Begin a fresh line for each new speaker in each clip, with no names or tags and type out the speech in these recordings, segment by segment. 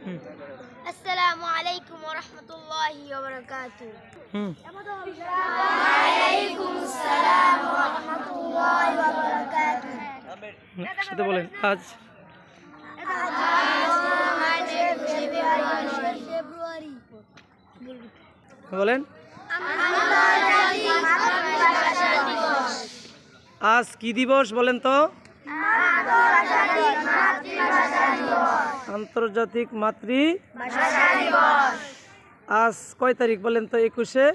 আসসালামু আলাইকুম ওয়া রাহমাতুল্লাহি ওয়া বারাকাতুহু।
সাথে বলেন আজ বলেন আজ কি দিবস বলেন তো? আন্তর্জাতিক মাতৃভাষা দিবস। আজ কয় তারিখ বলেন তো? 21শে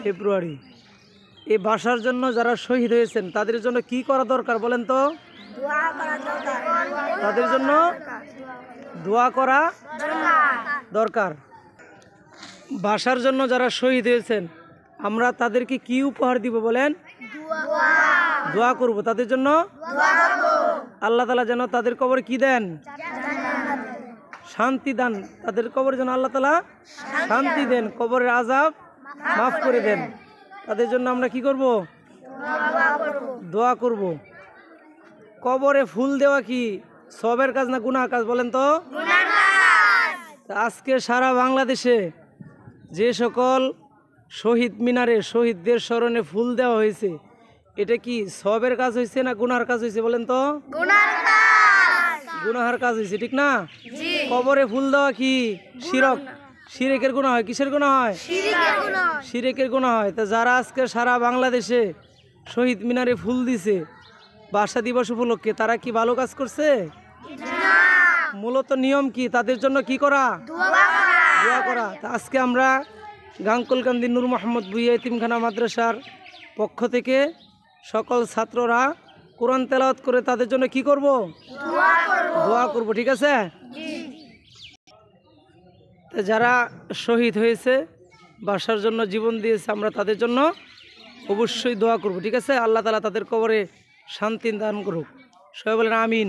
ফেব্রুয়ারি। এই ভাষার জন্য যারা শহীদ হয়েছেন তাদের জন্য কি করা দরকার বলেন তো? তাদের জন্য দোয়া করা দরকার। ভাষার জন্য যারা শহীদ হয়েছেন আমরা তাদেরকে কি উপহার দিব বলেন? দোয়া করব তাদের জন্য। আল্লাহ তাআলা যেন তাদের কবরে কি দেন? শান্তি দান। তাদের কবরে যেন আল্লাহ তাআলা শান্তি দেন, কবরের আযাব মাফ করে দেন। তাদের জন্য আমরা কি করব? দোয়া করব। কবরে ফুল দেওয়া কি সবের কাজ না গুনাহ কাজ বলেন তো? আজকে সারা বাংলাদেশে যে সকল শহীদ মিনারে শহীদদের স্মরণে ফুল দেওয়া হয়েছে এটা কি সবের কাজ হয়েছে না গুনার কাজ হয়েছে বলেন তো? গুনাহার কাজ হয়েছে, ঠিক না? কবরে ফুল দেওয়া কি শিরকের গুনাহ হয়। কিসের গুনাহ হয়? শিরকের গুনাহ হয়। তো যারা আজকে সারা বাংলাদেশে শহীদ মিনারে ফুল দিছে ভাষা দিবস উপলক্ষে তারা কি ভালো কাজ করছে? মূলত নিয়ম কি তাদের জন্য কি করা? দোয়া করা। তা আজকে আমরা গাংকুলকান্দি নূর মোহাম্মদ ভূঁইয়া এতিমখানা মাদ্রাসার পক্ষ থেকে সকল ছাত্ররা কোরআন তেলাওয়াত করে তাদের জন্য কি করব? দোয়া করব, ঠিক আছে? তা যারা শহীদ হয়েছে ভাষার জন্য জীবন দিয়েছে আমরা তাদের জন্য অবশ্যই দোয়া করব, ঠিক আছে? আল্লাহ তাআলা তাদের কবরে শান্তি দান করুক। সবাই বলেন আমিন।